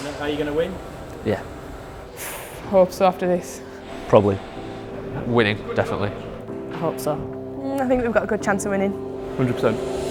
And are you going to win? Yeah. Hope so after this. Probably. Winning, definitely. I hope so. I think we've got a good chance of winning. 100%.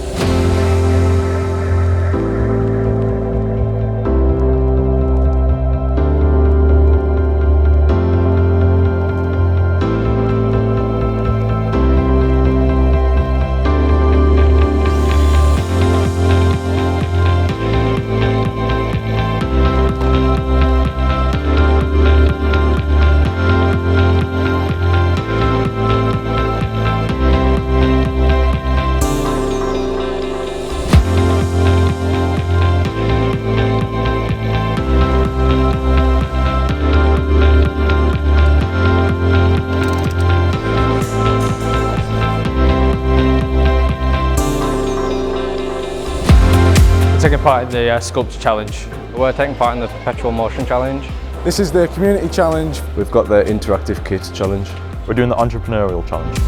Taking part in the sculpture challenge. We're taking part in the perpetual motion challenge. This is the community challenge. We've got the interactive kit challenge. We're doing the entrepreneurial challenge.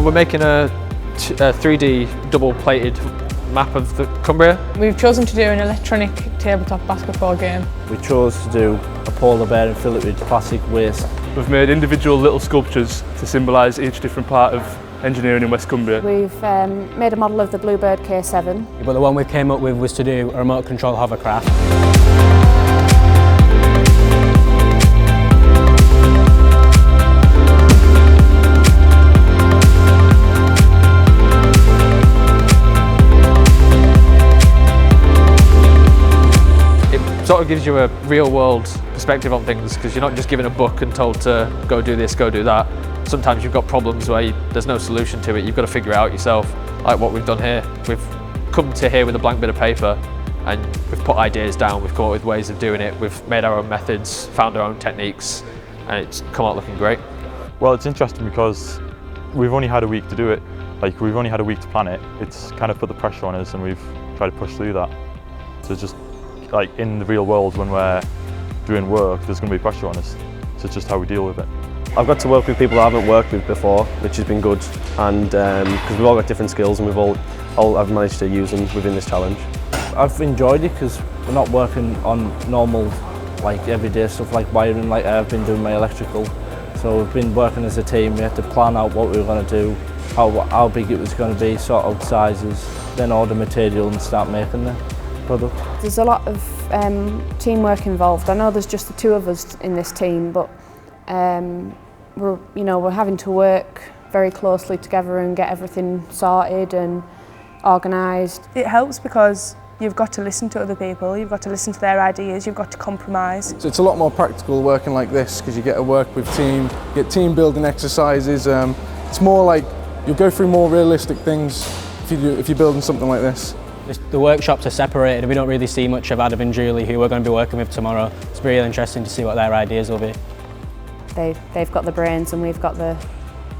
We're making a 3D double-plated map of the Cumbria. We've chosen to do an electronic tabletop basketball game. We chose to do a polar bear and fill it with plastic waste. We've made individual little sculptures to symbolise each different part of engineering in West Cumbria. We've made a model of the Bluebird K7. But the one we came up with was to do a remote control hovercraft. Sort of gives you a real world perspective on things, because you're not just given a book and told to go do this, go do that. Sometimes you've got problems where there's no solution to it, you've got to figure it out yourself, like what we've done here. We've come to here with a blank bit of paper and we've put ideas down, we've come up with ways of doing it, we've made our own methods, found our own techniques, and it's come out looking great. Well, it's interesting because we've only had a week to do it. Like, we've only had a week to plan it. It's kind of put the pressure on us and we've tried to push through that. So it's just like in the real world, when we're doing work, there's going to be pressure on us. So it's just how we deal with it. I've got to work with people I haven't worked with before, which has been good, and because we've all got different skills and I've managed to use them within this challenge. I've enjoyed it because we're not working on normal, like everyday stuff like wiring, like I've been doing my electrical. So we've been working as a team. We had to plan out what we were going to do, how big it was going to be, sort out sizes, then order material and start making the product. There's a lot of teamwork involved. I know there's just the two of us in this team, but we're having to work very closely together and get everything sorted and organised. It helps because you've got to listen to other people, you've got to listen to their ideas, you've got to compromise. So it's a lot more practical working like this because you get to work with team, you get team building exercises. It's more like you'll go through more realistic things if you're building something like this. The workshops are separated. We don't really see much of Adam and Julie, who we're going to be working with tomorrow. It's really interesting to see what their ideas will be. They've got the brains and we've got the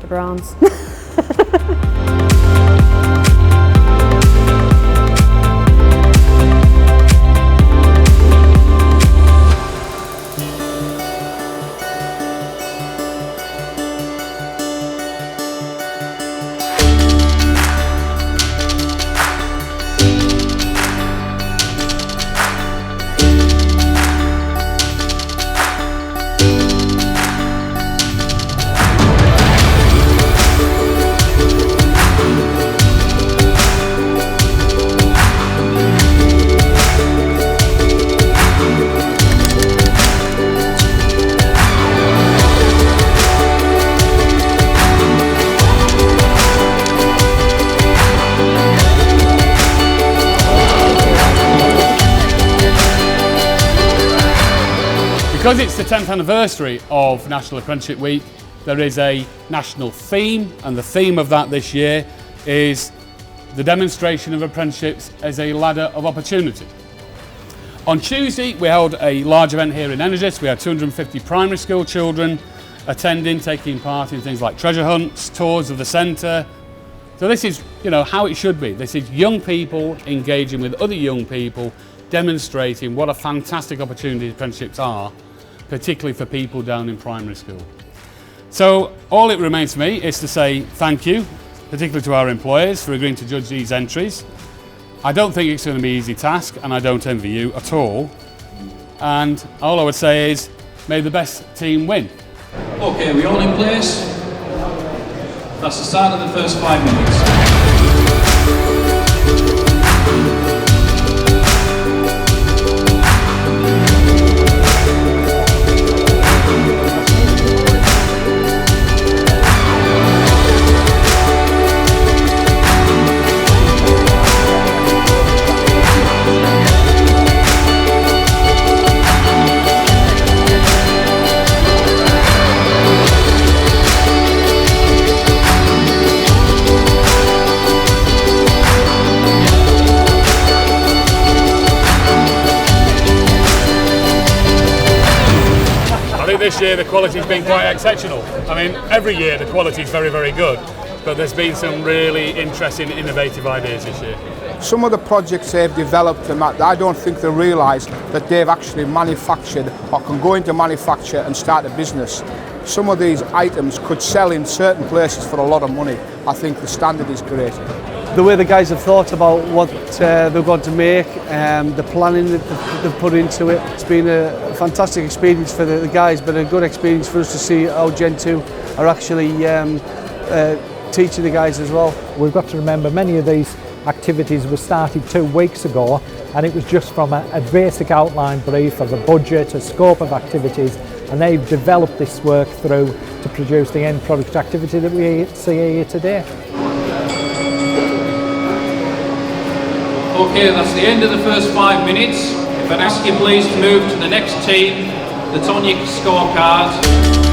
brawns. Because it's the 10th anniversary of National Apprenticeship Week, there is a national theme, and the theme of that this year is the demonstration of apprenticeships as a ladder of opportunity. On Tuesday, we held a large event here in Energous. We had 250 primary school children attending, taking part in things like treasure hunts, tours of the centre. So this is, how it should be. This is young people engaging with other young people, demonstrating what a fantastic opportunity apprenticeships are, particularly for people down in primary school. So all it remains for me is to say thank you particularly to our employers, for agreeing to judge these entries. I don't think it's going to be an easy task, and I don't envy you at all. And all I would say is, may the best team win. Okay, are we all in place? That's the start of the first 5 minutes. This year the quality's been quite exceptional. I mean, every year the quality's very, very good, but there's been some really interesting, innovative ideas this year. Some of the projects they've developed and that, I don't think they realise that they've actually manufactured or can go into manufacture and start a business. Some of these items could sell in certain places for a lot of money. I think the standard is great. The way the guys have thought about what they're going to make, the planning that they've put into it, it's been a fantastic experience for the guys, but a good experience for us to see how Gen 2 are actually teaching the guys as well. We've got to remember many of these activities were started 2 weeks ago, and it was just from a basic outline brief of a budget, a scope of activities, and they've developed this work through to produce the end product activity that we see here today. Okay, that's the end of the first 5 minutes. If I'd ask you please to move to the next team that's on your scorecard.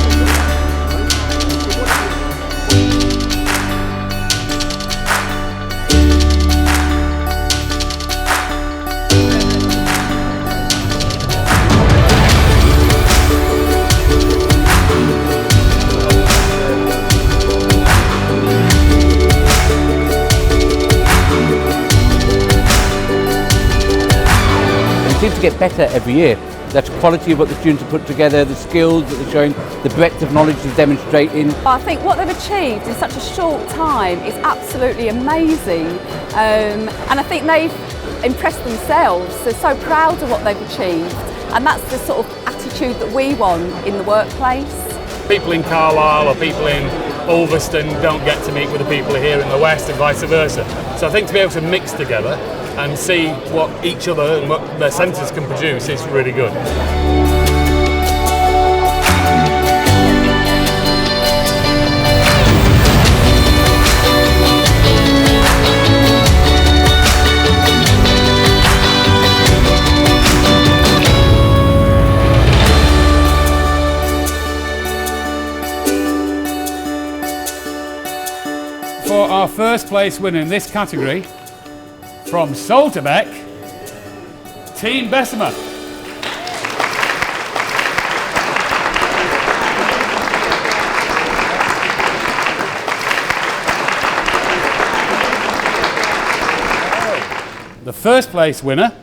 Seems to get better every year. That's quality of what the students have put together, the skills that they're showing, the breadth of knowledge they're demonstrating. I think what they've achieved in such a short time is absolutely amazing, and I think they've impressed themselves. They're so proud of what they've achieved, and that's the sort of attitude that we want in the workplace. People in Carlisle or people in Ulverston don't get to meet with the people here in the West and vice versa. So I think to be able to mix together and see what each other and what their centres can produce is really good. For our first place winner in this category, from Salterbeck, Team Bessemer. The first place winner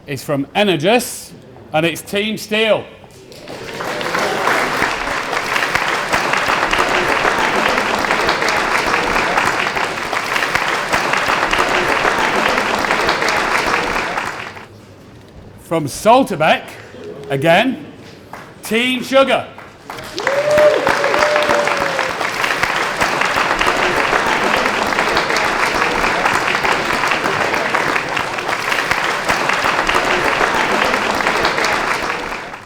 is from Energus, and it's Team Steel. From Salterbeck, again, Team Sugar.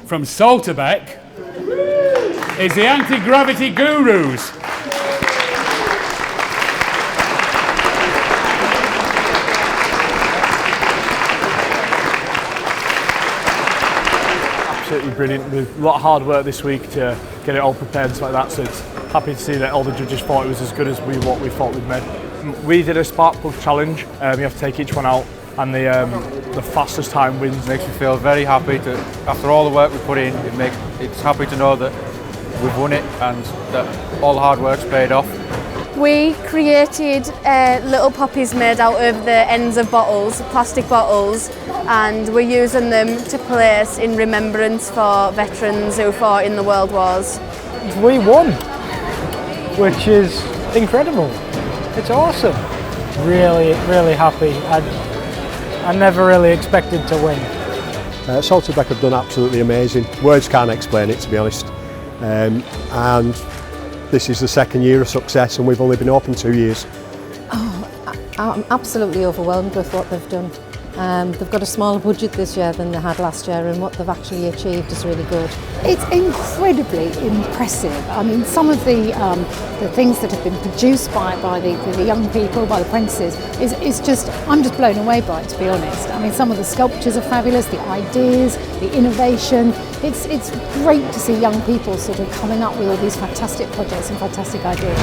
From Salterbeck is the Anti-Gravity Gurus. Absolutely brilliant, with a lot of hard work this week to get it all prepared and stuff like that, so it's happy to see that all the judges thought it was as good as what we thought we'd made. We did a spark plug challenge, you have to take each one out, and the fastest time wins. Makes me feel very happy to, after all the work we put in, it's happy to know that we've won it and that all the hard work's paid off. We created little poppies made out of the ends of bottles, plastic bottles, and we're using them to place in remembrance for veterans who fought in the World Wars. We won, which is incredible. It's awesome. Really happy. I never really expected to win. Salterbeck have done absolutely amazing. Words can't explain it, to be honest. And this is the second year of success, and we've only been open 2 years. I'm absolutely overwhelmed with what they've done. They've got a smaller budget this year than they had last year, and what they've actually achieved is really good. It's incredibly impressive. I mean, some of the things that have been produced by the young people, by the apprentices, is just, I'm just blown away by it, to be honest. I mean, some of the sculptures are fabulous, the ideas, the innovation. It's great to see young people sort of coming up with all these fantastic projects and fantastic ideas.